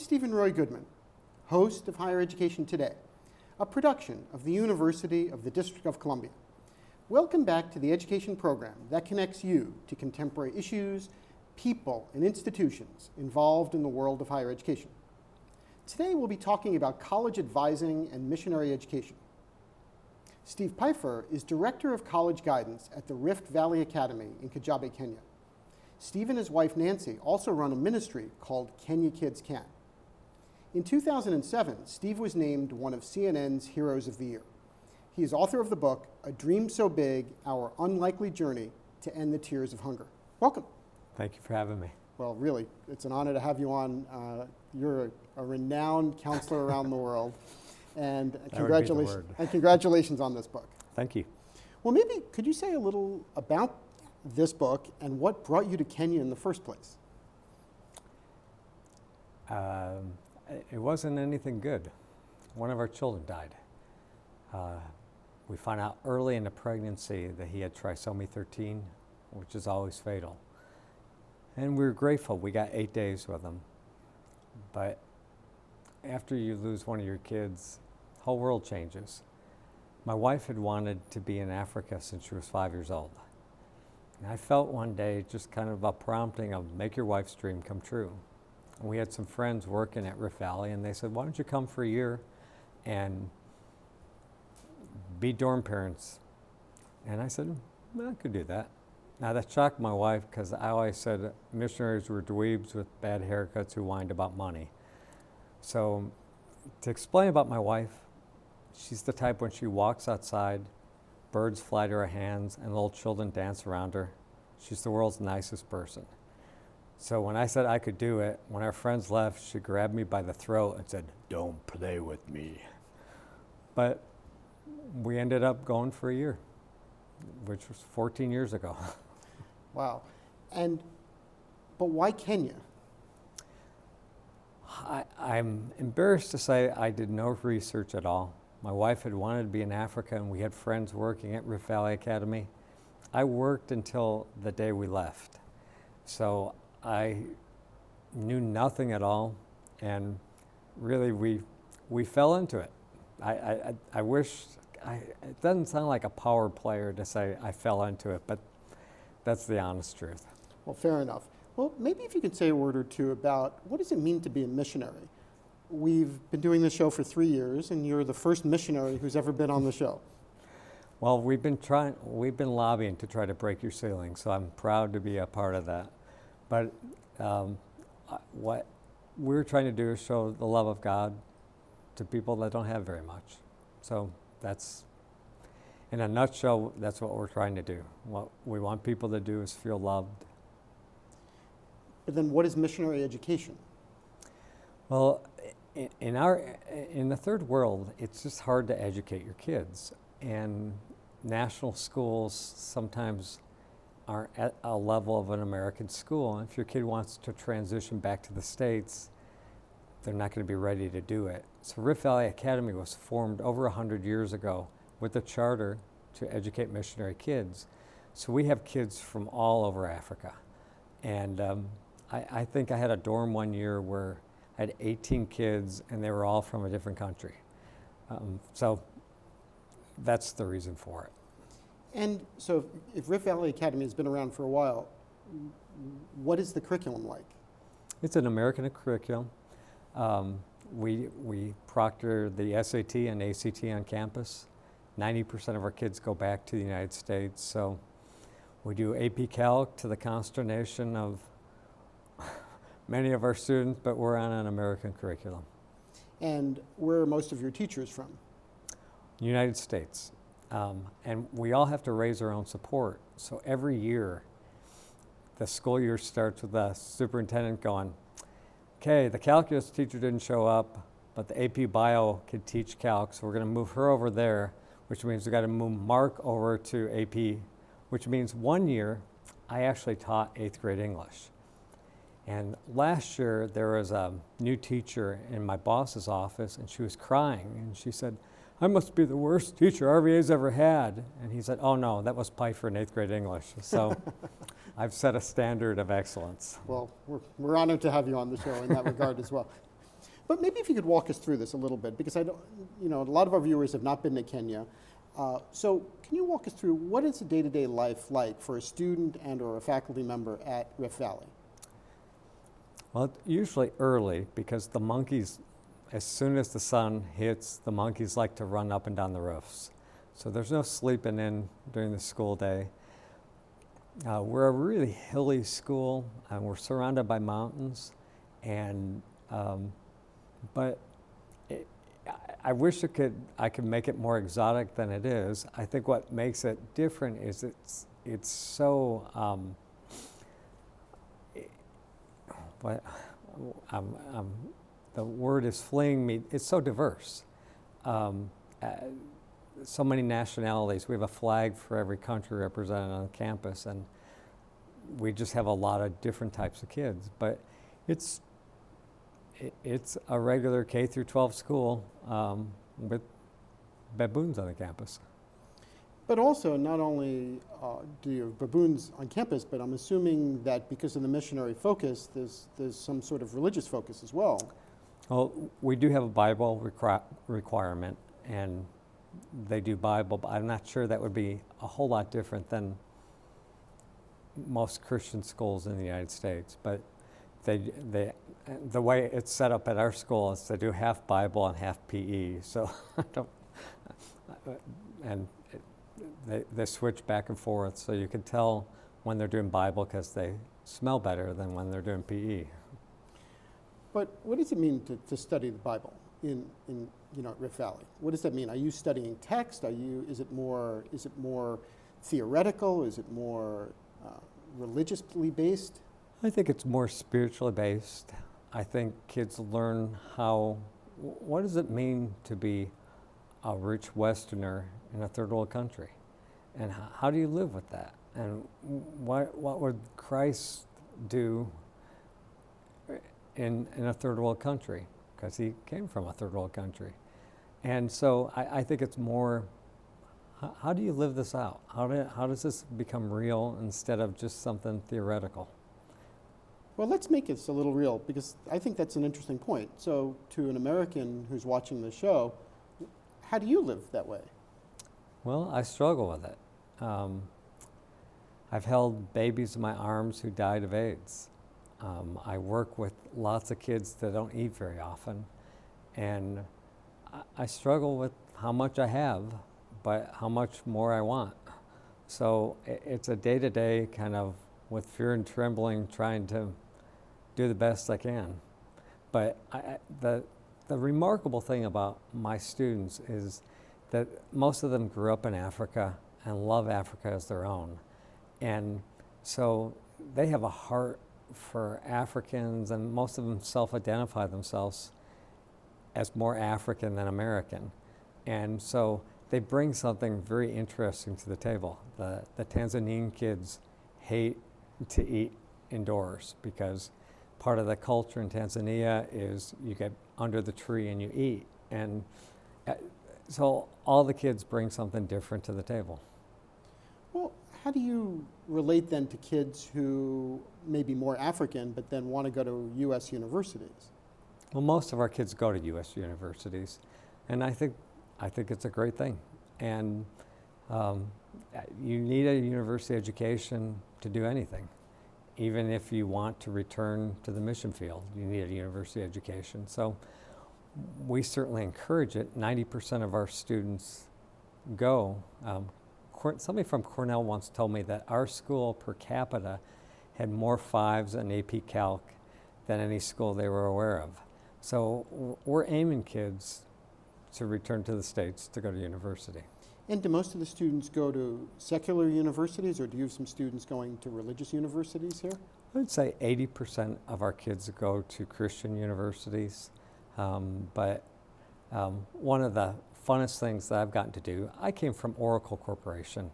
Steven Roy Goodman, host of Higher Education Today, a production of the University of the District of Columbia. Welcome back to the education program that connects you to contemporary issues, people, and institutions involved in the world of higher education. Today we'll be talking about college advising and missionary education. Steve Peifer is Director of College Guidance at the Rift Valley Academy in Kijabe, Kenya. Steve and his wife Nancy also run a ministry called Kenya Kids Can. In 2007, Steve was named one of CNN's Heroes of the Year. He is author of the book, A Dream So Big, Our Unlikely Journey to End the Tears of Hunger. Welcome. Thank you for having me. Well, really, it's an honor to have you on. You're a renowned counselor around the world, and congratulations on this book. Thank you. Well, maybe could you say a little about this book and what brought you to Kenya in the first place? It wasn't anything good. One of our children died. We found out early in the pregnancy that he had trisomy 13, which is always fatal. And we were grateful. We got 8 days with him. But after you lose one of your kids, the whole world changes. My wife had wanted to be in Africa since she was 5 years old. And I felt one day just kind of a prompting of make your wife's dream come true. And we had some friends working at Rift Valley, and they said, why don't you come for a year and be dorm parents? And I said, well, I could do that. Now that shocked my wife because I always said missionaries were dweebs with bad haircuts who whined about money. So to explain about my wife, she's the type when she walks outside, birds fly to her hands and little children dance around her. She's the world's nicest person. So when I said I could do it, when our friends left, she grabbed me by the throat and said, don't play with me. But we ended up going for a year, which was 14 years ago. Wow. But why Kenya? I'm embarrassed to say I did no research at all. My wife had wanted to be in Africa, and we had friends working at Rift Valley Academy. I worked until the day we left. So I knew nothing at all, and really we fell into it. I wish, it doesn't sound like a power player to say I fell into it, but that's the honest truth. Well, fair enough. Well, maybe if you could say a word or two about what does it mean to be a missionary? We've been doing this show for 3 years, and you're the first missionary who's ever been on the show. Well, we've been lobbying to try to break your ceiling, so I'm proud to be a part of that. But what we're trying to do is show the love of God to people that don't have very much. So that's, in a nutshell, that's what we're trying to do. What we want people to do is feel loved. But then what is missionary education? Well, in the third world, it's just hard to educate your kids. And national schools sometimes aren't at a level of an American school. And if your kid wants to transition back to the States, they're not going to be ready to do it. So Rift Valley Academy was formed over 100 years ago with a charter to educate missionary kids. So we have kids from all over Africa. And I think I had a dorm one year where I had 18 kids and they were all from a different country. So that's the reason for it. And so if Rift Valley Academy has been around for a while, what is the curriculum like? It's an American curriculum. We proctor the SAT and ACT on campus. 90% of our kids go back to the United States. So we do AP Calc to the consternation of many of our students, but we're on an American curriculum. And where are most of your teachers from? United States. And we all have to raise our own support. So every year, the school year starts with the superintendent going, okay, the calculus teacher didn't show up, but the AP Bio can teach calc, so we're going to move her over there, which means we've got to move Mark over to AP, which means one year I actually taught 8th grade English. And last year there was a new teacher in my boss's office, and she was crying, and she said, I must be the worst teacher RVA's ever had. And he said, oh no, that was Peifer in 8th grade English. So I've set a standard of excellence. Well, we're honored to have you on the show in that regard as well. But maybe if you could walk us through this a little bit, because I don't, a lot of our viewers have not been to Kenya. So can you walk us through what is a day-to-day life like for a student and or a faculty member at Rift Valley? Well, usually early, because the monkeys, as soon as the sun hits, the monkeys like to run up and down the roofs. So there's no sleeping in during the school day. We're a really hilly school, and we're surrounded by mountains, and but I wish I could make it more exotic than it is. I think what makes it different is it's so the word is fleeing me. It's so diverse. So many nationalities. We have a flag for every country represented on campus, and we just have a lot of different types of kids. But it's a regular K through 12 school with baboons on the campus. But also, not only do you have baboons on campus, but I'm assuming that because of the missionary focus, there's some sort of religious focus as well. Well, we do have a Bible requirement, and they do Bible, but I'm not sure that would be a whole lot different than most Christian schools in the United States. But the way it's set up at our school is they do half Bible and half PE. So they switch back and forth, so you can tell when they're doing Bible because they smell better than when they're doing PE. But what does it mean to study the Bible in at Rift Valley? What does that mean? Are you studying text? Is it more theoretical? Is it more religiously based? I think it's more spiritually based. I think kids learn what does it mean to be a rich Westerner in a third world country? And how do you live with that? And what would Christ do in a third world country? Because he came from a third world country. And so I think it's more, how do you live this out? How does this become real instead of just something theoretical? Well, let's make this a little real, because I think that's an interesting point. So to an American who's watching the show, how do you live that way? Well, I struggle with it. I've held babies in my arms who died of AIDS. I work with lots of kids that don't eat very often, and I struggle with how much I have, but how much more I want. So it's a day-to-day kind of with fear and trembling, trying to do the best I can. But the remarkable thing about my students is that most of them grew up in Africa and love Africa as their own. And so they have a heart for Africans, and most of them self-identify themselves as more African than American. And so they bring something very interesting to the table. The Tanzanian kids hate to eat indoors because part of the culture in Tanzania is you get under the tree and you eat. And so all the kids bring something different to the table. Well, how do you relate then to kids who may be more African but then want to go to U.S. universities? Well, most of our kids go to U.S. universities, and I think it's a great thing. And you need a university education to do anything. Even if you want to return to the mission field, you need a university education. So we certainly encourage it. 90% of our students go. Somebody from Cornell once told me that our school per capita had more 5s in AP Calc than any school they were aware of. So we're aiming kids to return to the States to go to university. And do most of the students go to secular universities, or do you have some students going to religious universities here? I would say 80% of our kids go to Christian universities. But one of the funnest things that I've gotten to do, I came from Oracle Corporation.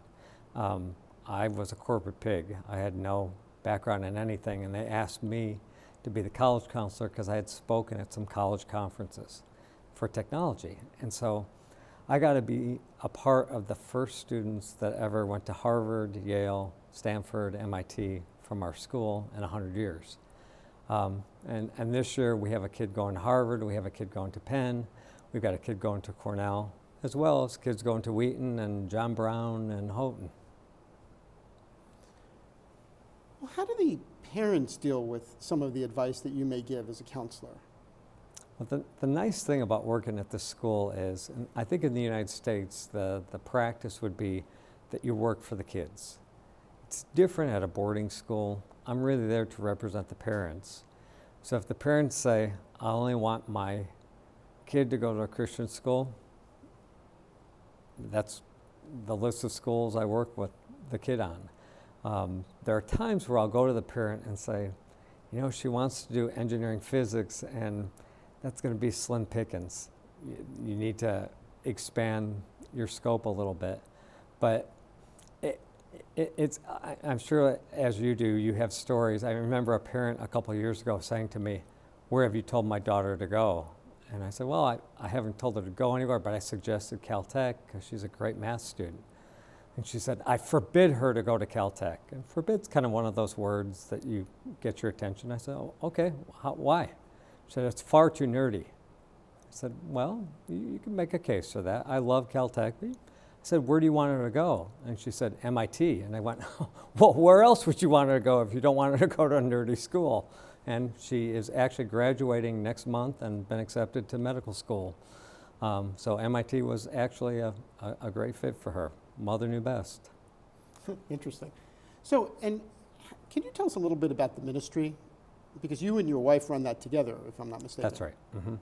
I was a corporate pig. I had no background in anything, and they asked me to be the college counselor because I had spoken at some college conferences for technology. And so I got to be a part of the first students that ever went to Harvard, Yale, Stanford, MIT from our school in 100 years. And And this year we have a kid going to Harvard, we have a kid going to Penn, we've got a kid going to Cornell, as well as kids going to Wheaton and John Brown and Houghton. Well, how do the parents deal with some of the advice that you may give as a counselor? Well, the nice thing about working at this school is, and I think in the United States, the practice would be that you work for the kids. It's different at a boarding school. I'm really there to represent the parents. So if the parents say, I only want my kid to go to a Christian school, that's the list of schools I work with the kid on. There are times where I'll go to the parent and say, you know, she wants to do engineering physics, and that's going to be slim pickings. You need to expand your scope a little bit. But I'm sure as you do, you have stories. I remember a parent a couple of years ago saying to me, where have you told my daughter to go? And I said, well, I haven't told her to go anywhere, but I suggested Caltech because she's a great math student. And she said, I forbid her to go to Caltech. And forbid's kind of one of those words that you get your attention. I said, oh, okay, why? She said, it's far too nerdy. I said, well, you can make a case for that. I love Caltech. I said, where do you want her to go? And she said, MIT. And I went, well, where else would you want her to go if you don't want her to go to a nerdy school? And she is actually graduating next month and been accepted to medical school. So MIT was actually a great fit for her. Mother knew best. Interesting. So, and can you tell us a little bit about the ministry? Because you and your wife run that together, if I'm not mistaken. That's right. Mm-hmm.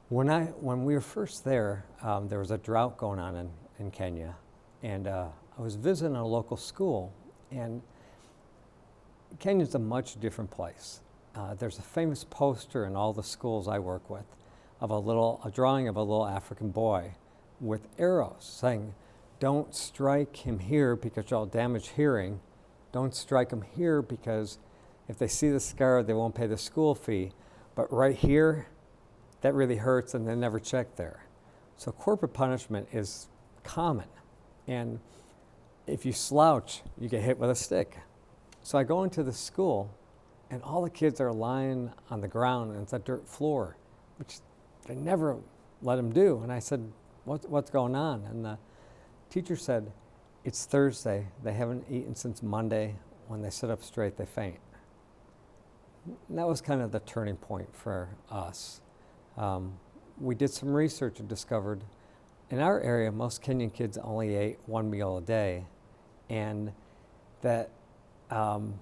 When we were first there was a drought going on in Kenya, and I was visiting a local school, and Kenya's a much different place. There's a famous poster in all the schools I work with of a drawing of a little African boy with arrows saying, don't strike him here because you'll damage hearing. Don't strike him here because if they see the scar, they won't pay the school fee. But right here, that really hurts, and they never check there. So corporal punishment is common. And if you slouch, you get hit with a stick. So I go into the school, and all the kids are lying on the ground, and it's a dirt floor, which they never let them do. And I said, what's going on? And the teacher said, it's Thursday. They haven't eaten since Monday. When they sit up straight, they faint. And that was kind of the turning point for us. We did some research and discovered in our area, most Kenyan kids only ate one meal a day, and that the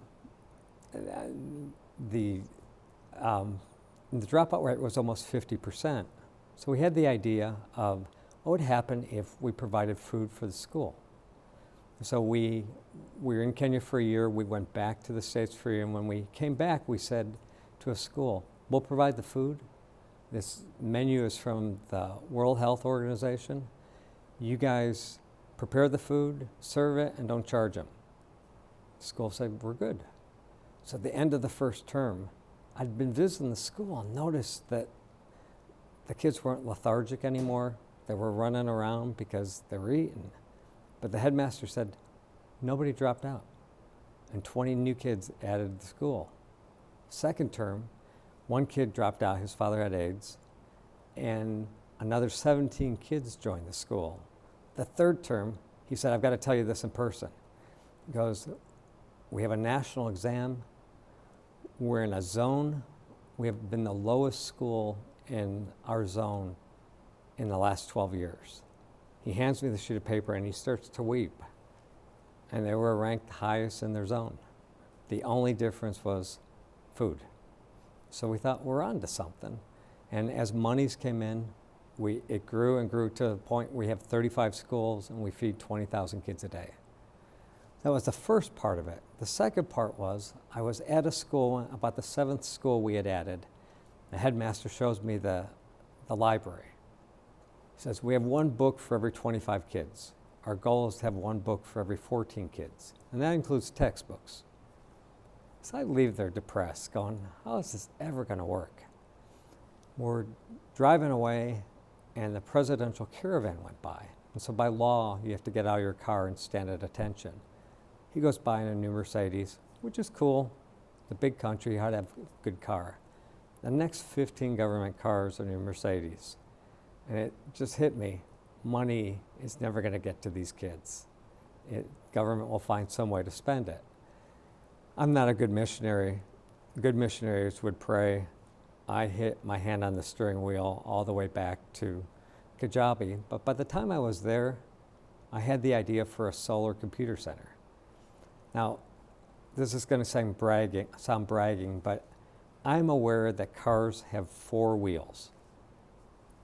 dropout rate was almost 50%. So we had the idea of what would happen if we provided food for the school. So we were in Kenya for a year. We went back to the States for a year, and when we came back, we said to a school, we'll provide the food. This menu is from the World Health Organization. You guys prepare the food, serve it, and don't charge them. The school said, we're good. So at the end of the first term, I'd been visiting the school and noticed that the kids weren't lethargic anymore. They were running around because they were eating. But the headmaster said, nobody dropped out. And 20 new kids added to the school. Second term, one kid dropped out, his father had AIDS, and another 17 kids joined the school. The third term, he said, I've got to tell you this in person. He goes, we have a national exam, we're in a zone, we have been the lowest school in our zone in the last 12 years. He hands me the sheet of paper and he starts to weep. And they were ranked highest in their zone. The only difference was food. So we thought we're on to something. And as monies came in, it grew and grew to the point we have 35 schools and we feed 20,000 kids a day. That was the first part of it. The second part was I was at a school, about the 7th school we had added. The headmaster shows me the library. He says, we have one book for every 25 kids. Our goal is to have one book for every 14 kids. And that includes textbooks. So I leave there depressed, going, how is this ever going to work? We're driving away, and the presidential caravan went by. And so by law, you have to get out of your car and stand at attention. He goes by in a new Mercedes, which is cool. the big country, how to have a good car. The next 15 government cars are new Mercedes. And it just hit me, money is never going to get to these kids. Government will find some way to spend it. I'm not a good missionary. Good missionaries would pray. I hit my hand on the steering wheel all the way back to Kijabe. But by the time I was there, I had the idea for a solar computer center. Now, this is going to sound bragging, but I'm aware that cars have 4 wheels,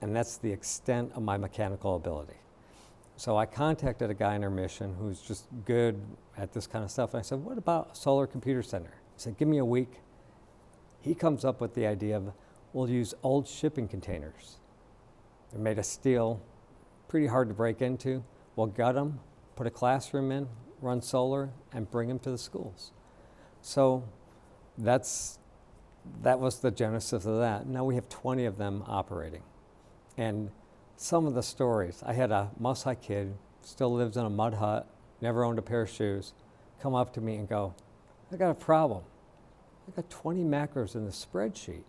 and that's the extent of my mechanical ability. So I contacted a guy in our mission who's just good at this kind of stuff, and I said, what about a solar computer center? He said, give me a week. He comes up with the idea of, we'll use old shipping containers. They're made of steel, pretty hard to break into. We'll gut them, put a classroom in, run solar, and bring them to the schools. So that was the genesis of that. Now we have 20 of them operating. And some of the stories, I had a Maasai kid, still lives in a mud hut, never owned a pair of shoes, come up to me and go, I got a problem. I got 20 macros in the spreadsheet,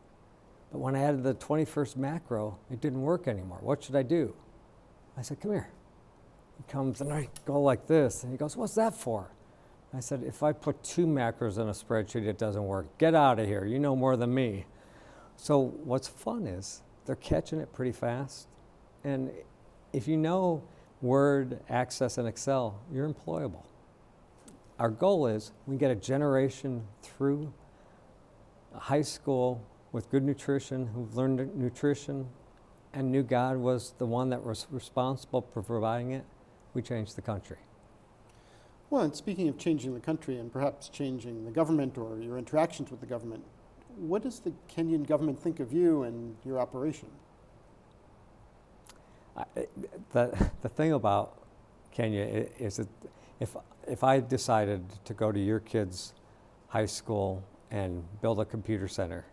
but when I added the 21st macro, it didn't work anymore. What should I do? I said, come here. He comes and I go like this, and he goes, what's that for? I said, if I put 2 macros in a spreadsheet, it doesn't work. Get out of here, you know more than me. So what's fun is they're catching it pretty fast. And if you know Word, Access, and Excel, you're employable. Our goal is we get a generation through high school with good nutrition, who've learned nutrition and knew God was the one that was responsible for providing it. We changed the country. Well, and speaking of changing the country and perhaps changing the government or your interactions with the government, what does the Kenyan government think of you and your operation? The thing about Kenya is that if I decided to go to your kids' high school and build a computer center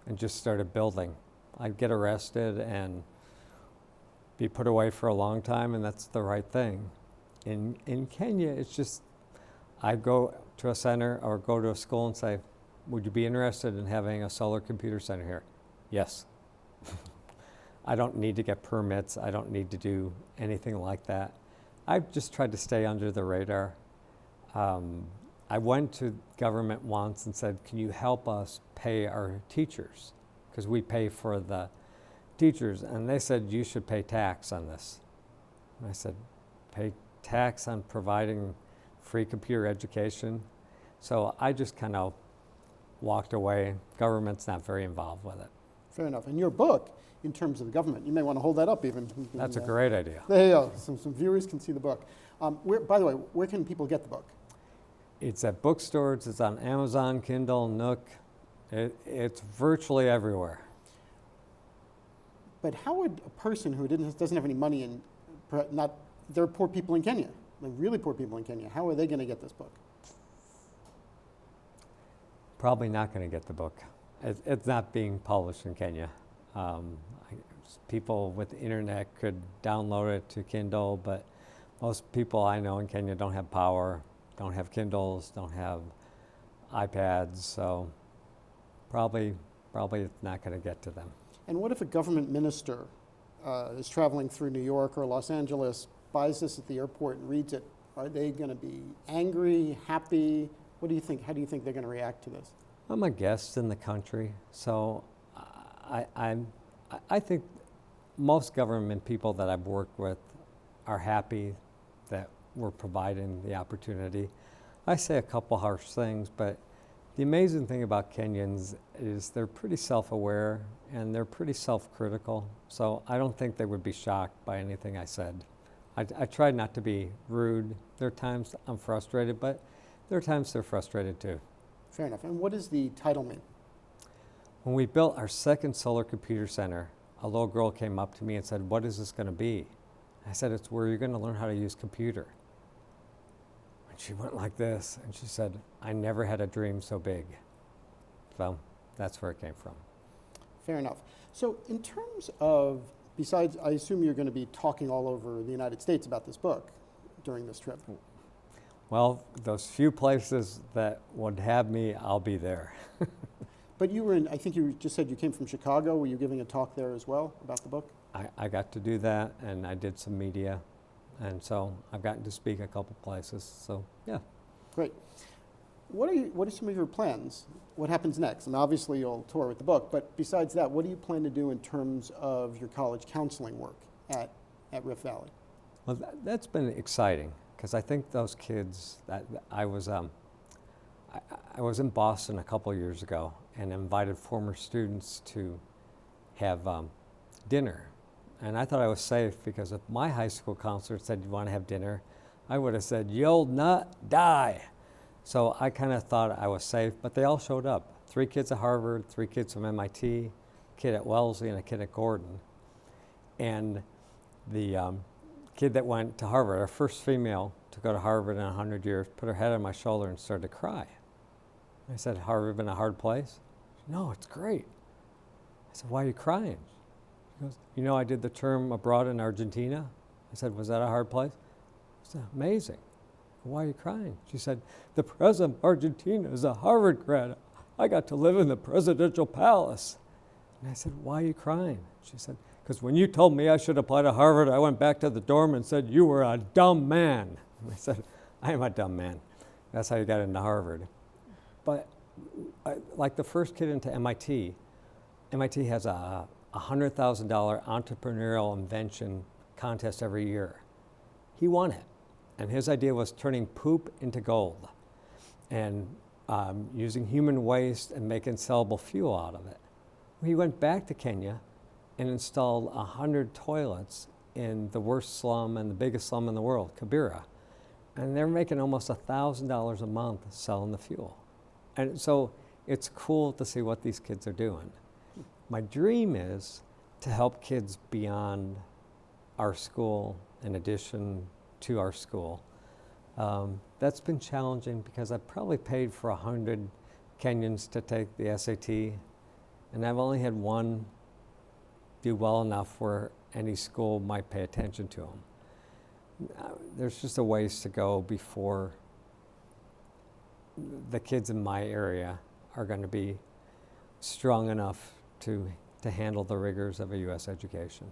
and just started building, I'd get arrested and be put away for a long time, and that's the right thing. In Kenya, it's just, I go to a center or go to a school and say, would you be interested in having a solar computer center here? Yes. I don't need to get permits. I don't need to do anything like that. I've just tried to stay under the radar. I went to government once and said, can you help us pay our teachers? Because we pay for the teachers. And they said, you should pay tax on this. And I said, pay tax on providing free computer education? So I just kind of walked away. Government's not very involved with it. Fair enough. And your book, in terms of the government, you may want to hold that up even. That's a great idea. There you go. Some viewers can see the book. By the way, where can people get the book? It's at bookstores. It's on Amazon, Kindle, Nook. It's virtually everywhere. But how would a person who doesn't have any money and there are poor people in Kenya, like really poor people in Kenya, how are they going to get this book? Probably not going to get the book. It's not being published in Kenya. People with the internet could download it to Kindle, but most people I know in Kenya don't have power, don't have Kindles, don't have iPads, so probably it's not going to get to them. And what if a government minister is traveling through New York or Los Angeles, buys this at the airport and reads it? Are they going to be angry, happy? What do you think? How do you think they're going to react to this? I'm a guest in the country, so I think most government people that I've worked with are happy that we're providing the opportunity. I say a couple harsh things, but the amazing thing about Kenyans is they're pretty self-aware and they're pretty self-critical, so I don't think they would be shocked by anything I said. I try not to be rude. There are times I'm frustrated, but there are times they're frustrated too. Fair enough. And what does the title mean? When we built our second solar computer center, a little girl came up to me and said, what is this going to be? I said, it's where you're going to learn how to use computer. And she went like this, and she said, I never had a dream so big. So that's where it came from. Fair enough. So in terms of, besides, I assume you're going to be talking all over the United States about this book during this trip. Well, those few places that would have me, I'll be there. But you were in, I think you just said you came from Chicago. Were you giving a talk there as well about the book? I got to do that, and I did some media, and so I've gotten to speak a couple places, so yeah. Great. What are some of your plans? What happens next? And obviously you'll tour with the book, but besides that, what do you plan to do in terms of your college counseling work at Rift Valley? Well, that's been exciting, because I think those kids, I was in Boston a couple years ago and invited former students to have dinner. And I thought I was safe, because if my high school counselor said, "You want to have dinner?" I would have said, "You'll not die." So I kind of thought I was safe, but they all showed up. 3 kids at Harvard, 3 kids from MIT, a kid at Wellesley, and a kid at Gordon. And the kid that went to Harvard, our first female to go to Harvard in 100 years, put her head on my shoulder and started to cry. I said, "Harvard been a hard place?" She said, "No, it's great." I said, "Why are you crying?" She goes, "You know, I did the term abroad in Argentina." I said, "Was that a hard place?" She said, "Amazing." "Why are you crying?" She said, "The president of Argentina is a Harvard grad. I got to live in the presidential palace." And I said, "Why are you crying?" She said, "Because when you told me I should apply to Harvard, I went back to the dorm and said, 'You were a dumb man.'" And I said, "I am a dumb man. That's how you got into Harvard." But like the first kid into MIT, MIT has a $100,000 entrepreneurial invention contest every year. He won it. And his idea was turning poop into gold and using human waste and making sellable fuel out of it. He went back to Kenya and installed 100 toilets in the worst slum and the biggest slum in the world, Kibera. And they're making almost $1,000 a month selling the fuel. And so it's cool to see what these kids are doing. My dream is to help kids beyond our school, in addition to our school. That's been challenging, because I've probably paid for 100 Kenyans to take the SAT, and I've only had one do well enough where any school might pay attention to them. There's just a ways to go before the kids in my area are going to be strong enough to handle the rigors of a U.S. education.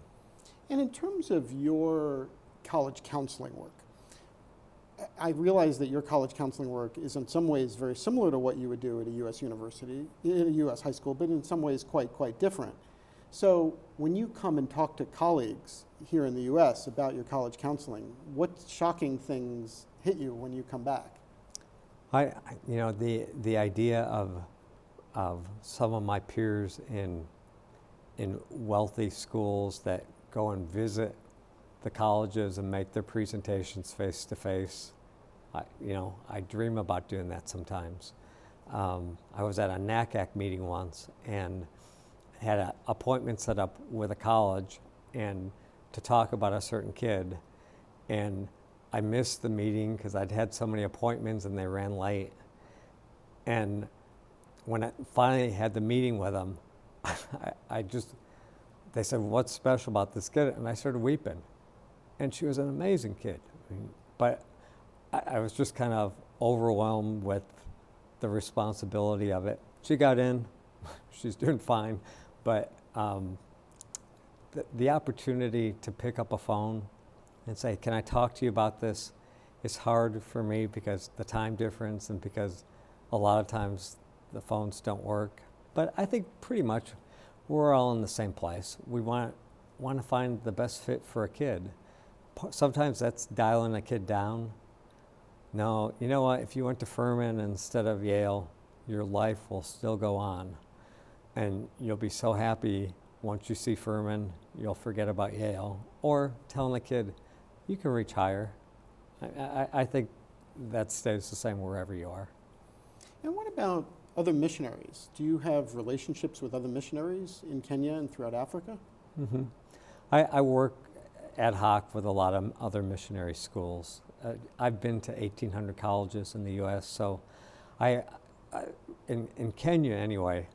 And in terms of your college counseling work, I realize that your college counseling work is in some ways very similar to what you would do at a U.S. university, in a U.S. high school, but in some ways quite different. So when you come and talk to colleagues here in the U.S. about your college counseling, what shocking things hit you when you come back? The idea of some of my peers in wealthy schools that go and visit the colleges and make their presentations face to face. I dream about doing that sometimes. I was at a NACAC meeting once and had an appointment set up with a college and to talk about a certain kid, and I missed the meeting because I'd had so many appointments and they ran late. And when I finally had the meeting with them, they said, "What's special about this kid?" And I started weeping. And she was an amazing kid. But I was just kind of overwhelmed with the responsibility of it. She got in, she's doing fine, but the opportunity to pick up a phone and say, "Can I talk to you about this?" is hard for me because the time difference and because a lot of times the phones don't work. But I think pretty much we're all in the same place. We want to find the best fit for a kid. Sometimes that's dialing a kid down. No, you know what? If you went to Furman instead of Yale, your life will still go on. And you'll be so happy once you see Furman, you'll forget about Yale. Or telling a kid, you can reach higher. I think that stays the same wherever you are. And what about other missionaries? Do you have relationships with other missionaries in Kenya and throughout Africa? Mm-hmm. I work ad hoc with a lot of other missionary schools. I've been to 1,800 colleges in the U.S., so in Kenya anyway,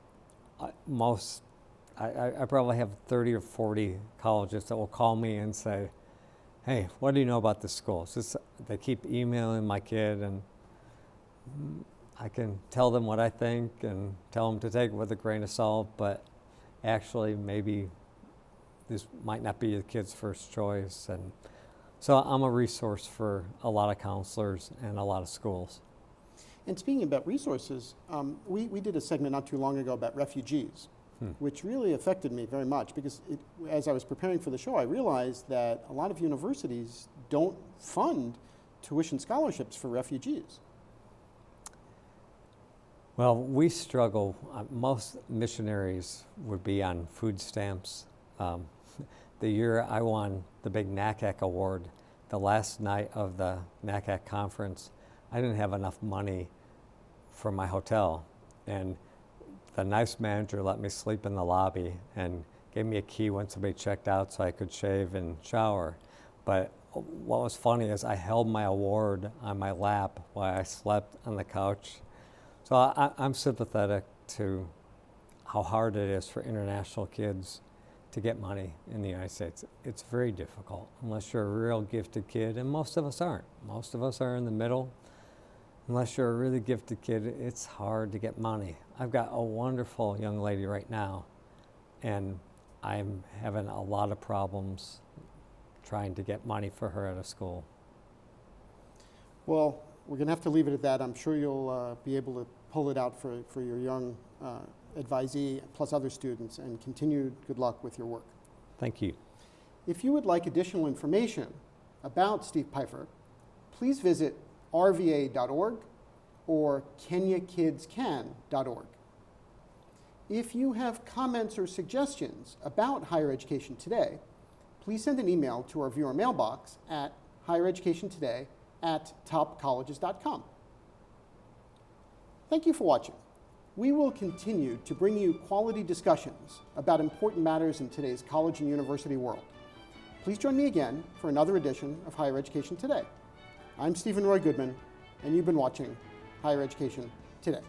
I probably have 30 or 40 colleges that will call me and say, hey, what do you know about this school? It's just, they keep emailing my kid, and I can tell them what I think and tell them to take it with a grain of salt, but actually maybe this might not be the kid's first choice. And so I'm a resource for a lot of counselors and a lot of schools. And speaking about resources, we did a segment not too long ago about refugees, which really affected me very much because as I was preparing for the show, I realized that a lot of universities don't fund tuition scholarships for refugees. Well, we struggle. Most missionaries would be on food stamps. The year I won the big NACAC award, the last night of the NACAC conference, I didn't have enough money for my hotel. And the nice manager let me sleep in the lobby and gave me a key when somebody checked out so I could shave and shower. But what was funny is I held my award on my lap while I slept on the couch. So I'm sympathetic to how hard it is for international kids to get money in the United States. It's very difficult unless you're a real gifted kid, and most of us aren't. Most of us are in the middle. Unless you're a really gifted kid, it's hard to get money. I've got a wonderful young lady right now, and I'm having a lot of problems trying to get money for her at a school. Well, we're going to have to leave it at that. I'm sure you'll be able to pull it out for your young advisee plus other students, and continued good luck with your work. Thank you. If you would like additional information about Steve Peifer, please visit rva.org or kenyakidscan.org. If you have comments or suggestions about higher education today, please send an email to our viewer mailbox at highereducationtoday@topcolleges.com. Thank you for watching. We will continue to bring you quality discussions about important matters in today's college and university world. Please join me again for another edition of Higher Education Today. I'm Steven Roy Goodman, and you've been watching Higher Education Today.